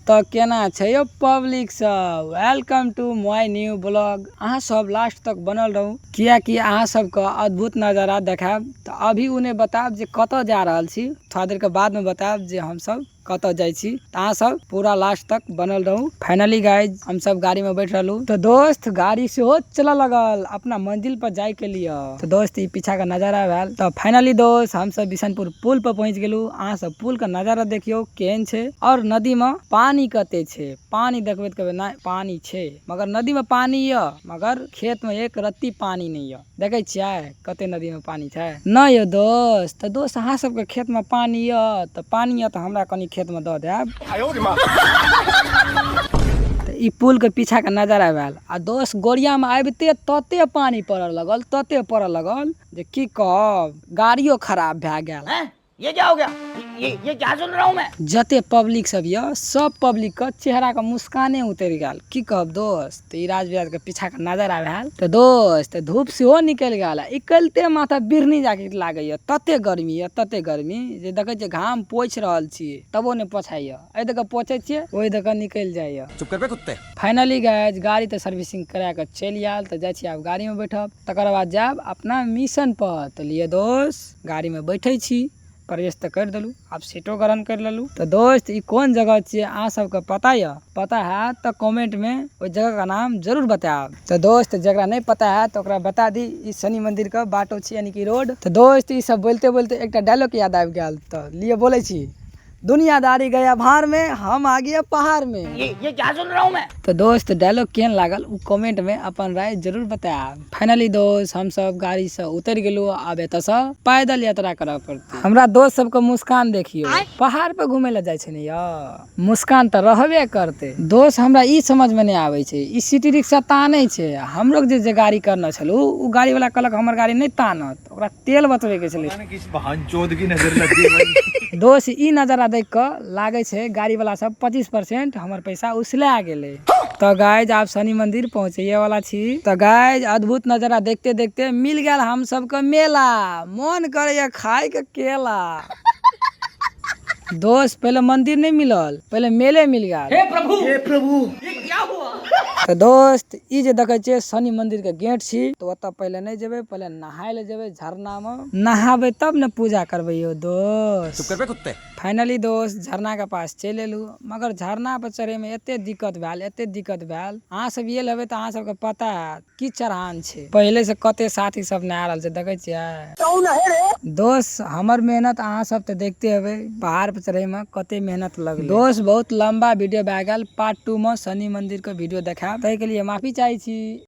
तो केना छै यो पब्लिक सब, welcome to my new blog. अहाँ सब लास्ट तक बनल रहू कियाकि अहाँ सबके अद्भुत नजारा देखाब। तो अभी उन्हें बताब जे कतऽ जा रहल छी, थोड़ा देर के बाद में बताब जे हम सब कतऽ जाय छी। अहाँ सब पूरा लास्ट तक बनल रहू। फाइनली गाइज हम सब गाड़ी में बैठ रहलू तो दोस्त गाड़ी से हो चला लगल अपना मंजिल पर जाए के लिए। तो दोस्त ई पीछा का नजारा भेल। तो फाइनली दोस्त हम सब बिशनपुर पुल पर पहुंच गेलू। अहाँ सब पुल का नजारा देखियो केहन छै और नदी में पानी कते छै। पानी देखबे त कहबे ना पानी छै, मगर नदी में पानी य मगर खेत में एक रत्ती पानी नहीं य। देखे छियै कते नदी में पानी छै न यो दोस्त। तो दोस्त अहाँ सब के खेत में पानी य तो पानी य तो हमरा कनी खेत में द देब। ई पुल के पीछा का नजारा भेल। आ दोस्त गोरिया में आबिते तते पानी पड़े लगल, तते पड़े लगल जे की कहब गाड़ियों खराब भए गेल। ये क्या हो गया? ये क्या सुन रहा हूँ मैं? जते पब्लिक सब ये सब पब्लिक के चेहरा का मुस्काने उतर गेल। की कहब दोस्त ई राजविराज के पीछा का नजारा भेल। तो दोस्त धूप सेहो निकल गेल। इकलते माथा बिरनी जाके लागे तते गर्मी है, तते गर्मी जे देखे छियै घाम पोछ रहल छी तबो ने पोछाइए। ए देख पोछे छियै ओहि देख निकल जाइए। चुप कर बे कुत्ते। फाइनली गाइज गाड़ी तो सर्विसिंग करा के चल आयल। तो जाय छी आब गाड़ी में बैठब, तकर बाद जाब अपना मिशन पर। तो लिए दोस्त गाड़ी में बैठे छी, प्रवेश तो कर दिलू, अब सीटो गरम कर लेलू। तो दोस्त ई कौन जगह छे अहाँ सबके पता है? पता है तो कमेंट में उस जगह का नाम जरूर बताओ। तो दोस्त जगह नहीं पता है तो ओकरा बता दी ई शनि मंदिर का बाटो छे यानी कि रोड। तो दोस्त ई सब बोलते बोलते एक डायलॉग याद आ गया। तो लिए बोले छी दुनियादारी गया भार में, हम आ गए पहाड़ में। ये क्या सुन रहा हूँ मैं? तो दोस्त डायलॉग केहन लागल उ कमेंट में अपन राय जरूर बताएब। फाइनली दोस्त हम सब गाड़ी से उतर गेलू। अब एत से पैदल यात्रा करे पड़ते। हमरा दोस्त सबके मुस्कान देखियो, पहाड़ पे घूमे ला जाय छै ने यार, मुस्कान तो रहबे करते। दोस्त हमरा ई समझ में नहीं आवे छै ई सिटी रिक्शा ताने छै। हम लोग जे गाड़ी करना छलू उ गाड़ी वाला कहलक हमर गाड़ी नहीं तानत, ओकरा तेल बचबे के छले। किस बहनचोद की नजर लग गई। दोस्त ई नजारा देख के लागे छै गाड़ी वाला सब 25% हमर पैसा उसला गेले। तो गाइज आप शनि मंदिर पहुंचे वाला छी। तो गाइज अद्भुत नजारा देखते देखते मिल गया हम सबके मेला। मन करे खाए के केला। दोस्त पहले मंदिर नहीं मिलल, पहले मेले मिल गया। हे प्रभु ये क्या हुआ? तो दोस्त ई जे देखे छे शनि मंदिर के गेट छी। तो ओत पहले नहीं जेबे, पहले नहाए ले जेबे झरना में। नहाबे तब न पूजा करबे यो दोस्त। चुप कर बे कुत्ते। फाइनली दोस्त झरना के पास चल एलू, मगर झरना पर चढ़े में एते दिक्कत भेल, एते दिक्कत भेल। अहाँ सब ये लेबे तो अहाँ सबके पता है की चढ़ान छे। पहले से कते साथी सब ने आ रहल छे देखे छियै। दोस्त हमर मेहनत अहाँ सब तो देखते हेबे, पहाड़ पर चढ़े में कते मेहनत लगल। दोस्त बहुत लंबा वीडियो भए गेल, पार्ट 2 में शनि मंदिर के वीडियो देखाब, ताहि के लिए माफी चाहे छी।